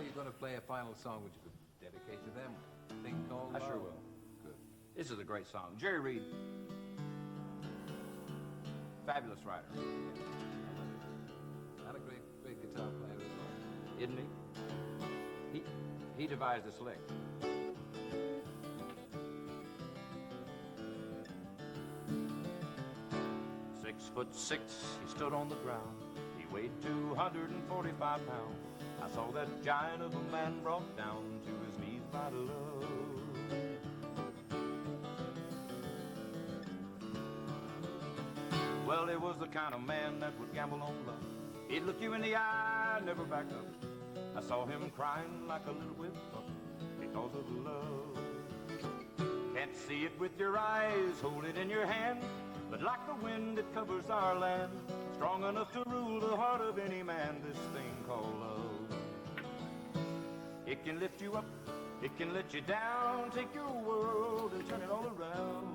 you're going to play a final song which you could dedicate to them. Thing called I sure Love. will. Good. This is a great song. Jerry Reed, fabulous writer, Not a great guitar player as well. isn't he? He devised this lick. 6'6", he stood on the ground. He weighed 245 pounds. I saw that giant of a man brought down to his knees by love. Well, he was the kind of man that would gamble on love. He'd look you in the eye, never back up. I saw him crying like a little whip because of love. Can't see it with your eyes, hold it in your hand, but like the wind it covers our land, strong enough to rule the heart of any man, this thing called love. It can lift you up, it can let you down, take your world and turn it all around.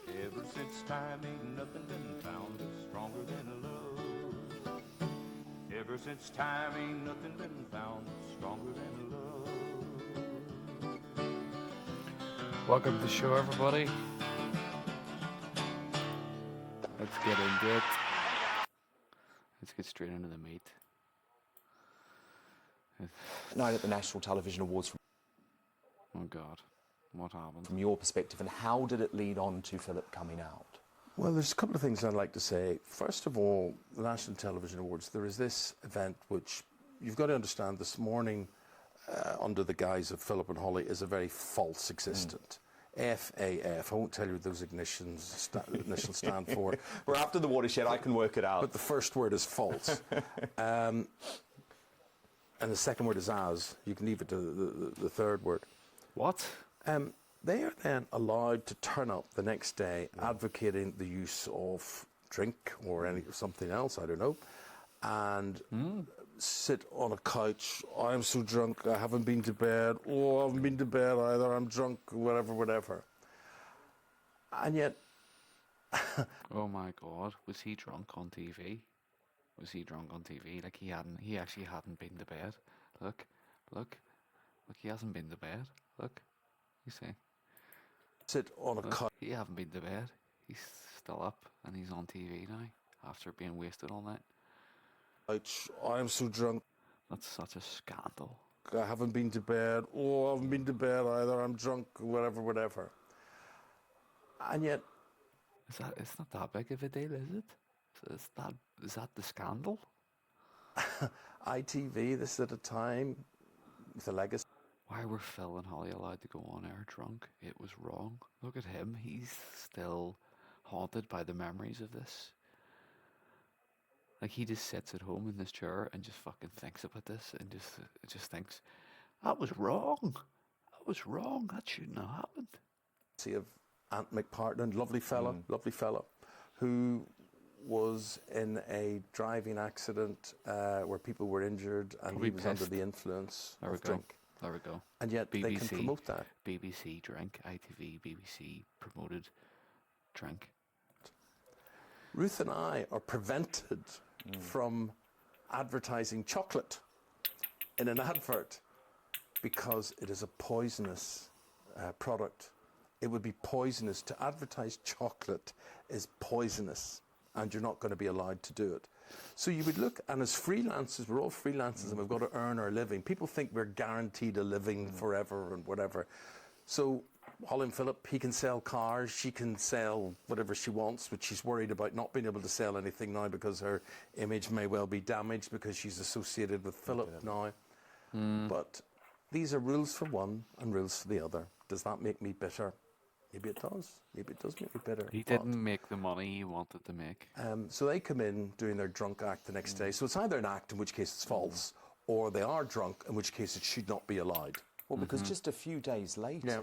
Ever since time ain't nothing been found that's stronger than love. Ever since time ain't nothing been found that's stronger than love. Welcome to the show, everybody. Let's get into it. Let's get straight into the meat. Night at the National Television Awards, Oh God, what happened? from your perspective, and how did it lead on to Philip coming out? Well, there's a couple of things I'd like to say. First of all, the National Television Awards, there is this event which you've got to understand this morning, under the guise of Philip and Holly, is a very false existent. FAF, I won't tell you what those initials stand for. We're after the watershed, I can work it out. But the first word is false. And the second word is as. You can leave it to the third word. What? They are then allowed to turn up the next day advocating the use of drink or something else, I don't know, and sit on a couch. I'm so drunk, I haven't been to bed. Oh, I haven't been to bed either, I'm drunk, whatever. And yet... Oh my God, was he drunk on TV? Was he drunk on TV? Like he actually hadn't been to bed. Look, he hasn't been to bed. Look, you see. Sit on a couch. He hasn't been to bed. He's still up and he's on TV now after being wasted all night. I'm so drunk. That's such a scandal. I haven't been to bed. Oh, I haven't been to bed either. I'm drunk, whatever. And yet... It's not that big of a deal, is it? Is that the scandal? ITV, this at a time, with a legacy. Why were Phil and Holly allowed to go on air drunk? It was wrong. Look at him. He's still haunted by the memories of this. Like, he just sits at home in this chair and just fucking thinks about this and just thinks, that was wrong. That shouldn't have happened. See of Ant McPartland, lovely fella, who was in a driving accident where people were injured and Probably he was pissed. under the influence There we of go. drink. There we go. And yet they can promote that. BBC drink, ITV, BBC promoted drink. Ruth and I are prevented from advertising chocolate in an advert because it is a poisonous product. It would be poisonous to advertise chocolate is poisonous, and you're not going to be allowed to do it. So you would look, and as freelancers, we're all freelancers and we've got to earn our living. People think we're guaranteed a living forever and whatever. So Holly and Philip, he can sell cars, she can sell whatever she wants, but she's worried about not being able to sell anything now because her image may well be damaged because she's associated with Philip now. But these are rules for one and rules for the other. Does that make me bitter? Maybe it does. Maybe it does make me bitter. He didn't make the money he wanted to make. So they come in doing their drunk act the next day. So it's either an act, in which case it's false, or they are drunk, in which case it should not be allowed. Well, because just a few days later,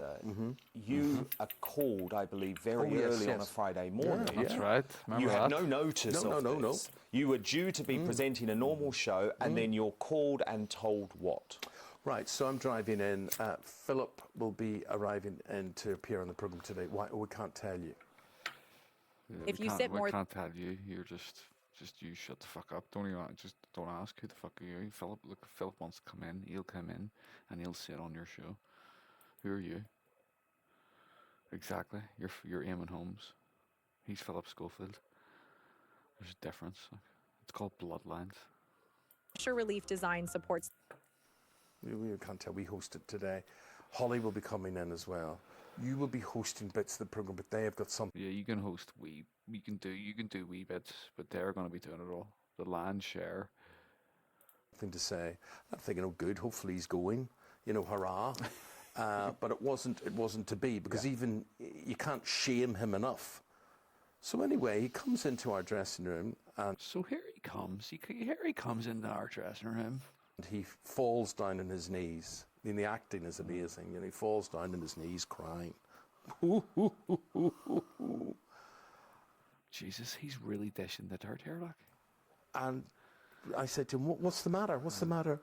you are called, I believe, very early on a Friday morning. That's right. Remember You had that? no notice of this. You were due to be presenting a normal show, and then you're called and told what? Right, so I'm driving in. Philip will be arriving in to appear on the programme today. Why? We can't tell you. Yeah, If we you can't- sit more- We can't tell you. You're just Just you shut the fuck up. Don't even just don't ask who the fuck are you. Philip, look, if Philip wants to come in, he'll come in and he'll sit on your show. Who are you? Exactly. You're Eamon Holmes. He's Philip Schofield. There's a difference. It's called bloodlines. Pressure relief design supports. We can't tell. We hosted today. Holly will be coming in as well. You will be hosting bits of the program, but they have got something. Yeah, you can host you can do wee bits, but they're going to be doing it all. The land share. To say. I'm thinking, oh, good. Hopefully he's going. Hurrah! But it wasn't to be, because even you can't shame him enough. So anyway, he comes into our dressing room, and so here he comes. Here he comes into our dressing room. And he falls down on his knees. I mean, the acting is amazing. He falls down on his knees crying. Jesus, he's really dishing the dirt here, like. And I said to him, what's the matter? What's the matter?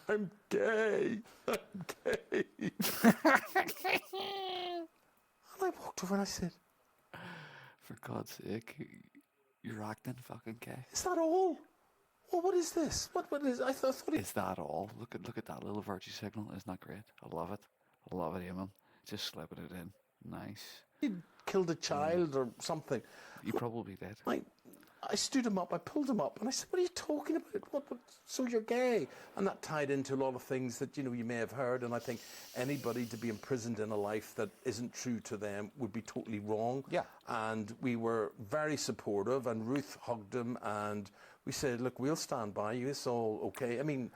I'm gay. I'm gay. And I walked over and I said, for God's sake, you're acting fucking gay. Is that all? Well, what is this? What is? I thought. Is that all? Look at that little virtue signal. Isn't that great? I love it. I love it, Eamon. Just slipping it in. Nice. He killed a child or something. You probably did. I stood him up, I pulled him up, and I said, what are you talking about? What, so you're gay? And that tied into a lot of things that, you may have heard, and I think anybody to be imprisoned in a life that isn't true to them would be totally wrong. Yeah. And we were very supportive, and Ruth hugged him, and we said, look, we'll stand by you, it's all okay. I mean,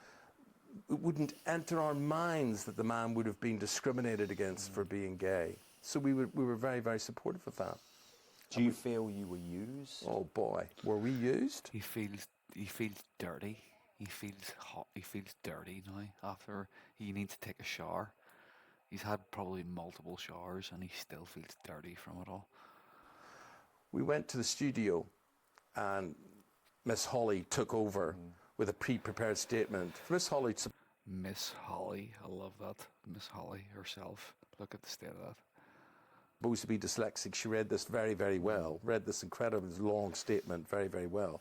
it wouldn't enter our minds that the man would have been discriminated against for being gay. So we were very, very supportive of that. Do you feel you were used? Oh boy, were we used? He feels dirty. He feels hot. He feels dirty now. After he needs to take a shower, he's had probably multiple showers, and he still feels dirty from it all. We went to the studio, and Miss Holly took over with a pre-prepared statement. Miss Holly. Miss Holly, I love that. Miss Holly herself. Look at the state of that. Supposed to be dyslexic. She read this very, very well. Read this incredibly long statement very, very well.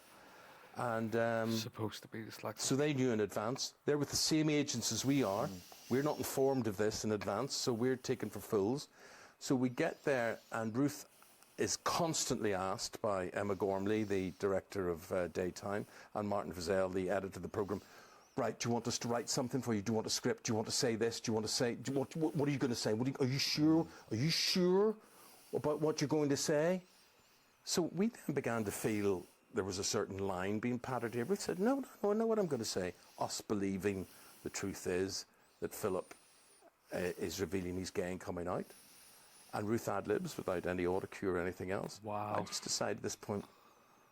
And supposed to be dyslexic. So they knew in advance. They're with the same agents as we are. We're not informed of this in advance, so we're taken for fools. So we get there, and Ruth is constantly asked by Emma Gormley, the director of Daytime, and Martin Frizzell, the editor of the programme, right, do you want us to write something for you? Do you want a script? Do you want to say this? Do you want to say... what are you going to say? Are you sure? Are you sure about what you're going to say? So we then began to feel there was a certain line being pattered here. We said, no, I know what I'm going to say. Us believing the truth is that Philip is revealing he's gay and coming out. And Ruth ad-libs without any autocue or anything else. Wow. I just decided at this point,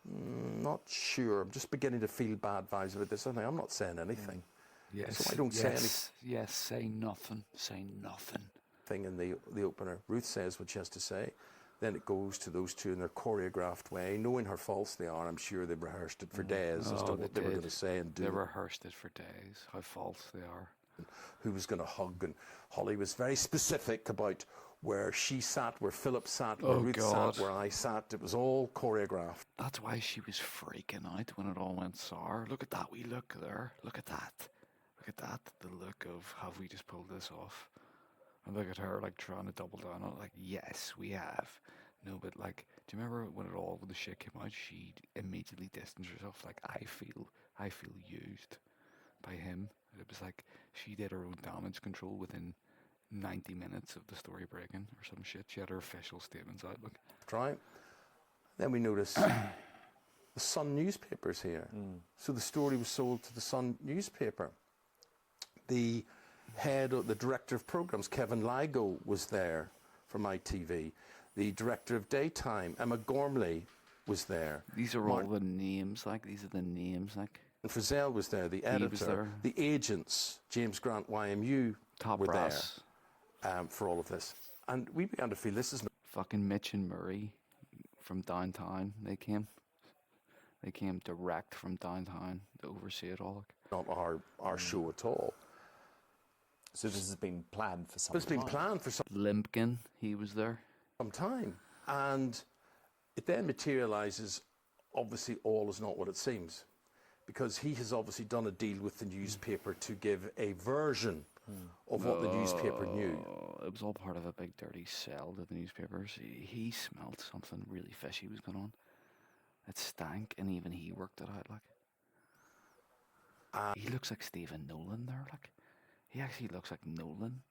not sure. I'm just beginning to feel bad vibes about this. I'm not saying anything. Yes. So I don't say anything. Yes, say nothing. Say nothing. Thing in the opener. Ruth says what she has to say. Then it goes to those two in their choreographed way. Knowing how false they are, I'm sure they've rehearsed it for days as to what they were going to say and do. They rehearsed it for days, how false they are. Who was going to hug, and Holly was very specific about where she sat, where Philip sat, where Ruth sat, where I sat. It was all choreographed. That's why she was freaking out when it all went sour. Look at that wee look there. Look at that. Look at that. The look of, have we just pulled this off? And look at her, like, trying to double down on it. Like, yes, we have. No, but, like, do you remember when the shit came out, she immediately distanced herself. Like, I feel used by him. It was like she did her own damage control within 90 minutes of the story breaking or some shit. She had her official statements out. Look. Right. Then we noticed the Sun newspaper's here. So the story was sold to the Sun newspaper. The director of programs, Kevin Ligo, was there from ITV. The director of Daytime, Emma Gormley, was there. These are all the names, like. These are the names, like. And Frizzell was there, the editor. He was there. The agents, James Grant, YMU, Top were brass. There for all of this. And we began to feel this is... Fucking Mitch and Murray from downtown, they came. They came direct from downtown to oversee it all. Not our show at all. So this has been planned for some time. It's been planned for some... Limpkin, he was there. Some time. And it then materialises obviously all is not what it seems, because he has obviously done a deal with the newspaper to give a version of what the newspaper knew. It was all part of a big dirty sell to the newspapers. He smelled something really fishy was going on. It stank, and even he worked it out. Like, he looks like Stephen Nolan there. Like, he actually looks like Nolan.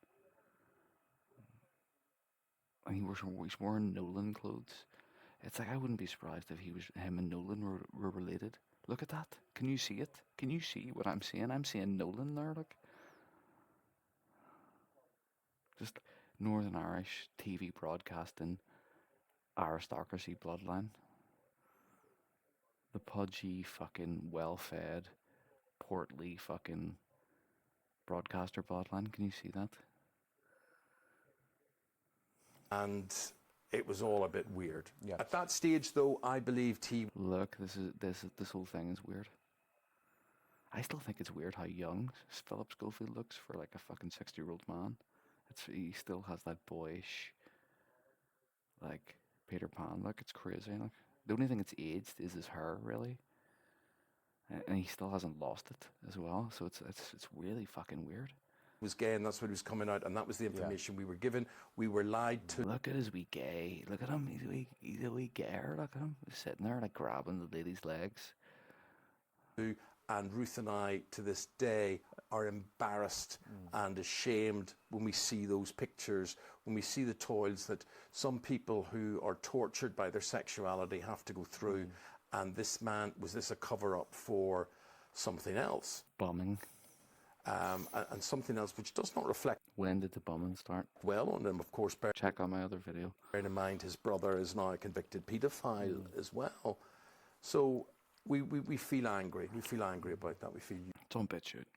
And he's wearing Nolan clothes. It's like I wouldn't be surprised if him and Nolan were related. Look at that. Can you see it? Can you see what I'm seeing? I'm seeing Nolan there. Like, just Northern Irish TV broadcasting aristocracy bloodline. The pudgy, fucking well-fed, portly fucking broadcaster bloodline. Can you see that? And it was all a bit weird. Yeah. At that stage, though, I believed he... Look, this whole thing is weird. I still think it's weird how young Philip Schofield looks for like a fucking 60-year-old man. He still has that boyish, like, Peter Pan look. It's crazy. Like, the only thing that's aged is his hair, really. And he still hasn't lost it as well. So it's really fucking weird. was gay, and that's what he was coming out, and that was the information we were given. We were lied to. Look at his wee gay. Look at him. He's a wee gayer. Look at him. He's sitting there like grabbing the lady's legs. And Ruth and I, to this day, are embarrassed and ashamed when we see those pictures, when we see the toils that some people who are tortured by their sexuality have to go through. And this man, was this a cover-up for something else? Bombing. And something else which does not reflect When did the bombing start? well on him, of course. Check out my other video. Bearing in mind his brother is now a convicted paedophile as well. So we feel angry. We feel angry about that. We feel... Don't bitch it.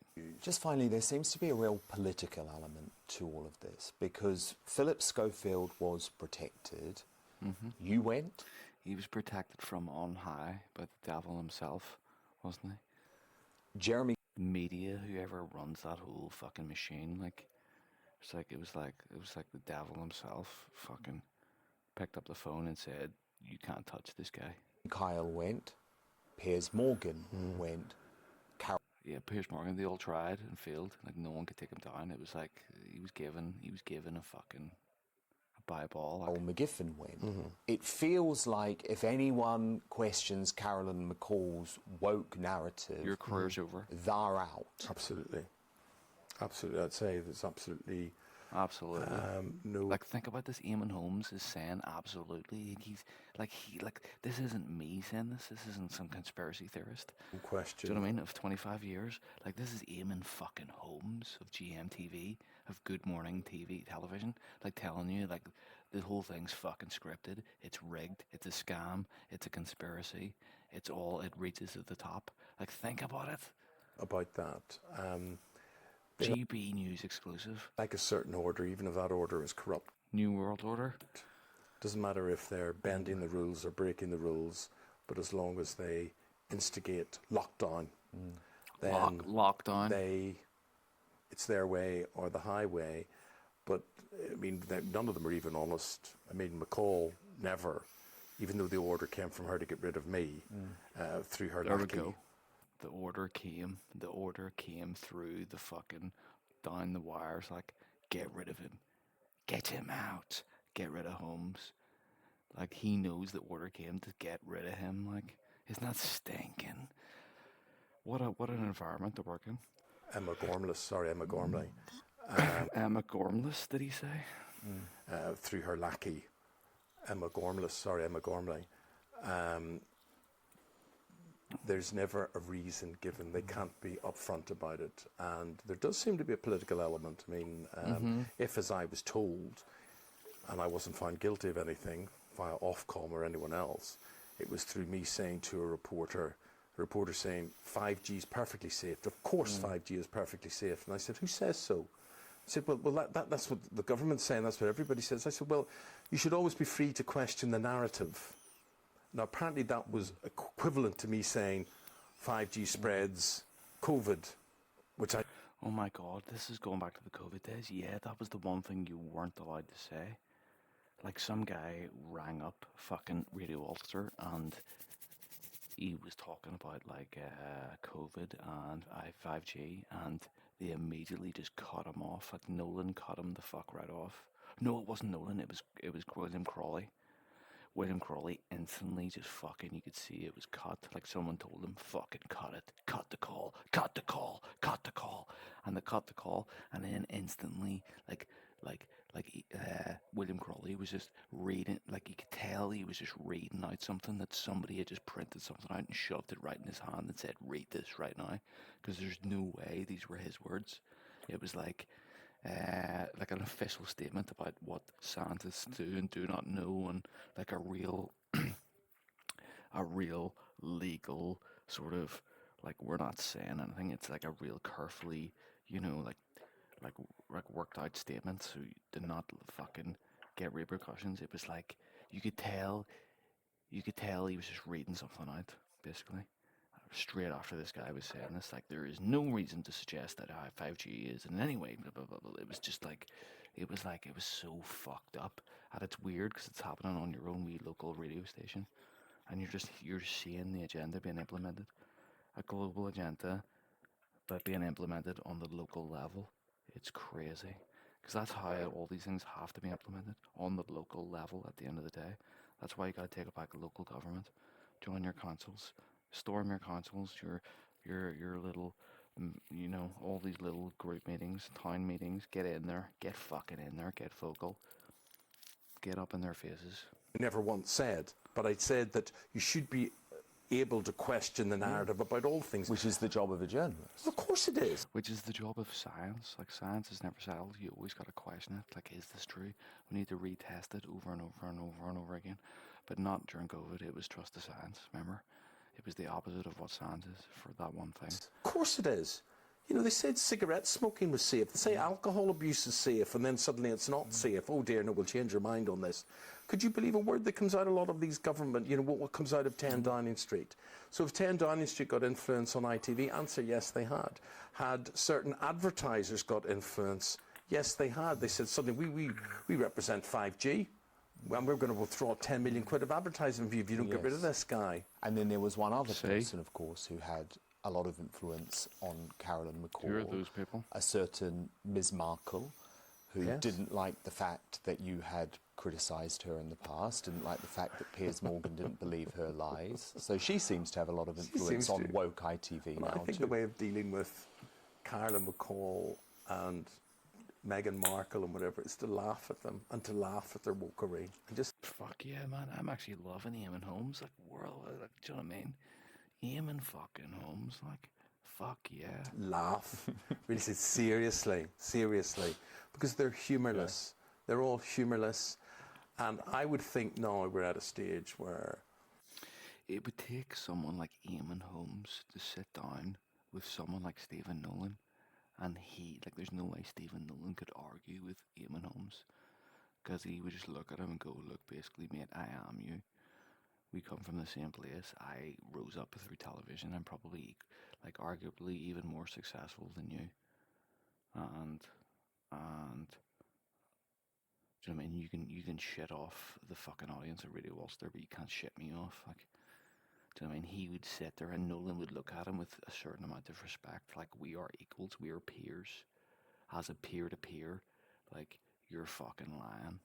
Just finally, there seems to be a real political element to all of this, because Philip Schofield was protected. You went. He was protected from on high by the devil himself, wasn't he? Jeremy. The media, whoever runs that whole fucking machine, like, it was like the devil himself fucking picked up the phone and said, "You can't touch this guy." Kyle went. Piers Morgan went. Yeah, Piers Morgan, they all tried and failed. Like, no one could take him down. It was like he was given a fucking by ball. Like. McGiffin went. It feels like if anyone questions Carolyn McCall's woke narrative, Your career's over. they're out. Absolutely. Absolutely. I'd say there's absolutely... Absolutely. no... Like, think about this. Eamon Holmes is saying absolutely. This isn't me saying this. This isn't some conspiracy theorist. question. Do you know what I mean? Of 25 years. Like, this is Eamon fucking Holmes of GMTV, of Good Morning television. Like, telling you, like, the whole thing's fucking scripted. It's rigged. It's a scam. It's a conspiracy. It reaches to the top. Like, think about it. About that. GB News exclusive. Like a certain order, even if that order is corrupt. New World Order. Doesn't matter if they're bending the rules or breaking the rules, but as long as they instigate lockdown, then Lockdown. It's their way or the highway. But I mean, none of them are even honest. I mean, McCall never, even though the order came from her to get rid of me through her There we lackey. go. The order came through the fucking, down the wires, like, get rid of him. Get him out. Get rid of Holmes. Like, he knows the order came to get rid of him. Like, isn't that stinking? What an environment to work in. Emma Gormley. Emma Gormless, did he say? Through her lackey. Emma Gormley. There's never a reason given. They can't be upfront about it. And there does seem to be a political element. I mean, if, as I was told, and I wasn't found guilty of anything via Ofcom or anyone else, it was through me saying to a reporter saying, 5G is perfectly safe. Of course 5G is perfectly safe. And I said, who says so? I said, well, that's what the government's saying. That's what everybody says. I said, well, you should always be free to question the narrative. Now, apparently that was equivalent to me saying 5G spreads COVID, which I... Oh my God, this is going back to the COVID days. Yeah, that was the one thing you weren't allowed to say. Like, some guy rang up fucking Radio Ulster and he was talking about like COVID and 5G, and they immediately just cut him off. Like Nolan cut him the fuck right off. No, it wasn't Nolan. It was William Crawley. William Crawley instantly just fucking, you could see it was cut. Like someone told him, fucking cut it, cut the call, cut the call, cut the call, and they cut the call, and then instantly, William Crawley was just reading, like you could tell he was just reading out something that somebody had just printed something out and shoved it right in his hand and said, read this right now, because there's no way these were his words. It was like an official statement about what scientists do and do not know, and like a real legal sort of, like, we're not saying anything. It's like a real carefully, like like worked out statement, so you did not fucking get repercussions. It was like you could tell he was just reading something out, basically. Straight after this guy was saying this, like, there is no reason to suggest that 5G is in any way, blah, blah, blah, blah. It was just like, it was so fucked up. And it's weird because it's happening on your own wee local radio station. And you're seeing the agenda being implemented. A global agenda, but being implemented on the local level. It's crazy. Because that's how all these things have to be implemented, on the local level at the end of the day. That's why you got to take it back to local government. Join your councils, storm your councils, your little, all these little group meetings, town meetings. Get in there, get fucking in there, get vocal, get up in their faces. Never once said, but I said that you should be able to question the narrative about all things. Which is the job of a journalist. Of course it is. Which is the job of science. Like, science is never settled. You always got to question it. Like, is this true? We need to retest it over and over and over and over again. But not during COVID. It was trust the science, remember? It was the opposite of what science is for that one thing. Of course it is. You know, they said cigarette smoking was safe. They say alcohol abuse is safe, and then suddenly it's not safe. Oh dear, no, we'll change your mind on this. Could you believe a word that comes out of a lot of these government, what comes out of 10 Downing Street? So if 10 Downing Street got influence on ITV, answer yes, they had. Had certain advertisers got influence? Yes, they had. They said suddenly, we represent 5G. And we're going to withdraw 10 million quid of advertising for you if you don't get rid of this guy. And then there was one other person, of course, who had a lot of influence on Carolyn McCall. Who are those people? A certain Ms. Markle, who didn't like the fact that you had criticised her in the past, didn't like the fact that Piers Morgan didn't believe her lies. So she seems to have a lot of influence on woke ITV now, I think the way of dealing with Carolyn McCall and Meghan Markle and whatever is to laugh at them and to laugh at their wokery. And just fuck yeah, man. I'm actually loving Eamon Holmes. Like, like, do you know what I mean? Eamon fucking Holmes, like, fuck yeah. laugh. Really said seriously, because they're humourless. They're all humourless, and I would think now we're at a stage where it would take someone like Eamon Holmes to sit down with someone like Stephen Nolan, and there's no way Stephen Nolan could argue with Eamon Holmes, because he would just look at him and go, look, basically, mate, I am you. We come from the same place. I rose up through television. I'm probably, like, arguably even more successful than you. And do you know what I mean? You can shit off the fucking audience at Radio Ulster, but you can't shit me off. Like, do you know what I mean? He would sit there and Nolan would look at him with a certain amount of respect. Like, we are equals, we are peers. As a peer to peer, like, you're fucking lying.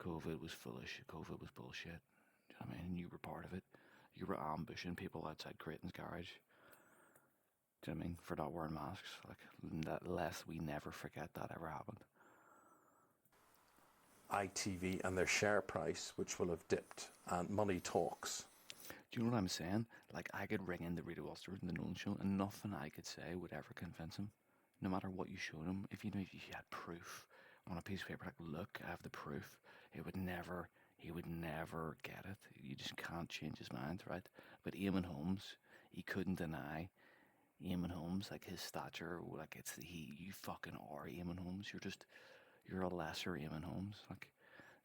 COVID was foolish. COVID was bullshit. Do you know what I mean? You were part of it. You were ambushing people outside Creighton's garage. Do you know what I mean? For not wearing masks. Like, lest we never forget that ever happened. ITV and their share price, which will have dipped, and money talks. Do you know what I'm saying? Like, I could ring in the Radio Ulster and the Nolan Show, and nothing I could say would ever convince him. No matter what you showed him, if you had proof on a piece of paper, like, look, I have the proof, he would never get it. You just can't change his mind, right? But Eamon Holmes, he couldn't deny Eamon Holmes, like, his stature, like, you fucking are Eamon Holmes. You're a lesser Eamon Holmes, like,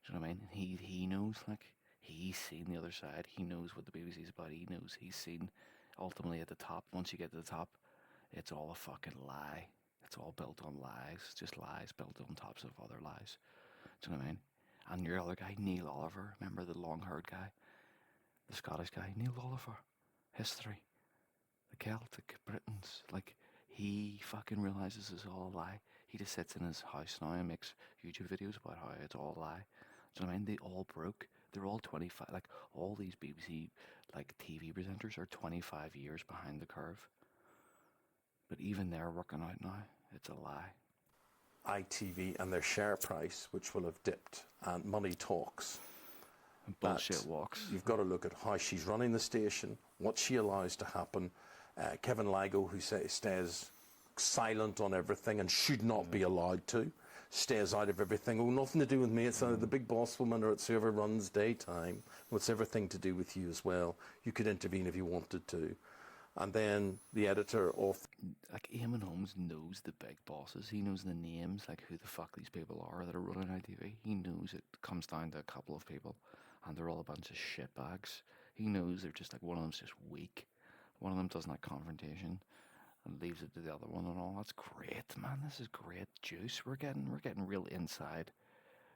do you know what I mean? He knows, like, he's seen the other side. He knows what the BBC's about. He knows he's seen, ultimately, at the top. Once you get to the top, it's all a fucking lie. It's all built on lies, just lies built on tops of other lies. Do you know what I mean? And your other guy, Neil Oliver, remember the long-haired guy? the Scottish guy, Neil Oliver, history, the Celtic Britons, like, he fucking realizes it's all a lie. He just sits in his house now and makes YouTube videos about how it's all a lie. Do you know what I mean? They all broke. They're all 25. Like, all these BBC, like, TV presenters are 25 years behind the curve. But even they're working out now. It's a lie. ITV and their share price, which will have dipped, and money talks. And bullshit walks. You've got to look at how she's running the station, what she allows to happen. Kevin Ligo, who stays silent on everything and should not be allowed to, stays out of everything. Oh, nothing to do with me. It's either the big boss woman or it's whoever runs daytime. Well, it's everything to do with you as well. You could intervene if you wanted to. And then the editor of... Like, Eamon Holmes knows the big bosses. He knows the names, like who the fuck these people are that are running ITV. He knows it comes down to a couple of people, and they're all a bunch of shitbags. He knows they're just like, one of them's just weak. One of them doesn't like confrontation and leaves it to the other one and all. That's great, man. This is great juice. We're getting real inside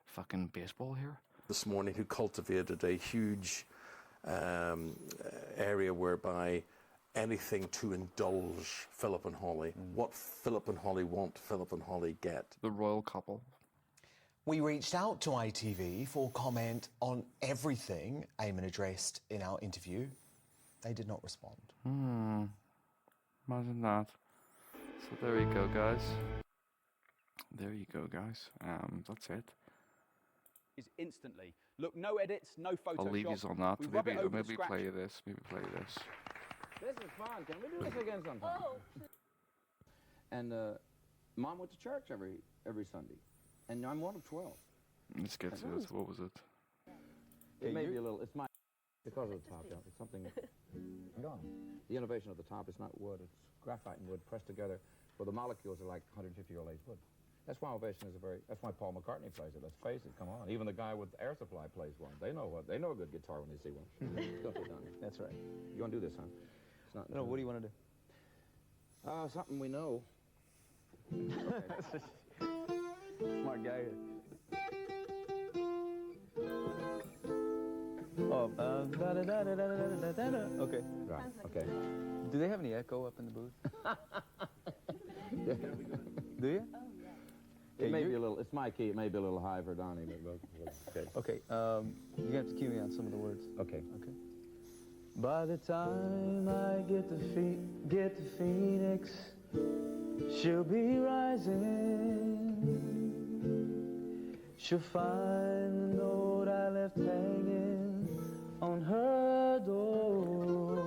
fucking baseball here. This morning, who cultivated a huge area whereby anything to indulge Philip and Holly. What Philip and Holly want, Philip and Holly get. The royal couple. We reached out to ITV for comment on everything Eamon addressed in our interview. They did not respond. Imagine that. So there you go, guys. There you go, guys. That's it. Is instantly. Look, no edits, no Photoshop. I'll leave you on that. We rub it over the Maybe scratch. play this. Maybe play this. This is fun. Can we do this again sometime? And Mom went to church every Sunday, and I'm one of 12. Let's get to this. What was it? It may be a little. It's my because of the top. Yeah, it's something gone. The innovation of the top is not wood. It's graphite and wood pressed together, where the molecules are like 150-year-old age wood. That's why Ovation is that's why Paul McCartney plays it. Let's face it. Come on. Even the guy with Air Supply plays one. They know a good guitar when they see one. Don't they, Donnie? That's right. You want to do this, huh? It's not. No, what do you want to do? Something we know. Smart guy here. Oh, da-da-da-da-da-da-da-da. Okay. Right. Okay. Do they have any echo up in the booth? Do you? It may be a little. It's my key. It may be a little high for Donnie, but okay. Okay. You have to cue me on some of the words. Okay. Okay. By the time I get to Phoenix, she'll be rising. She'll find the note I left hanging on her door.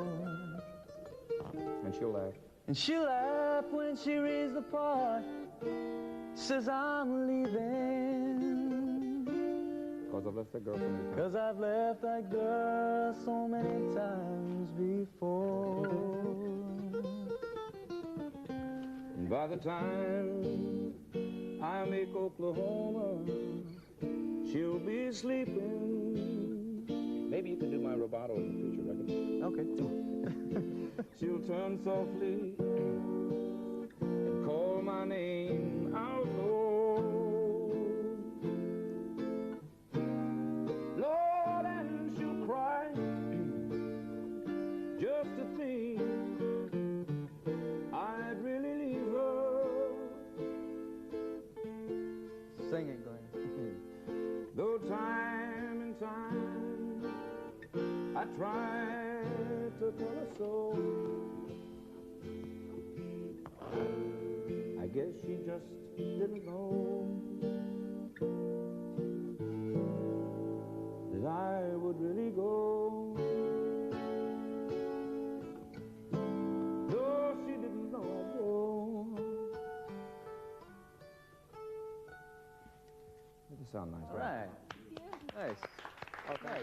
And she'll laugh. And she'll laugh when she reads the part, says I'm leaving. Because I've left that girl so many times. Cause I've left that girl so many times before. And by the time I make Oklahoma, she'll be sleeping. Maybe you can do my rubato in the future record. Okay. She'll turn softly and call my name out loud. Lord, and she'll cry just to think I'd really leave her. Sing it, Glenn. Though time and time I tried to tell her so, I guess she just didn't know that I would really go. Though she didn't know. Doesn't sound nice, All right? right. Nice. Okay.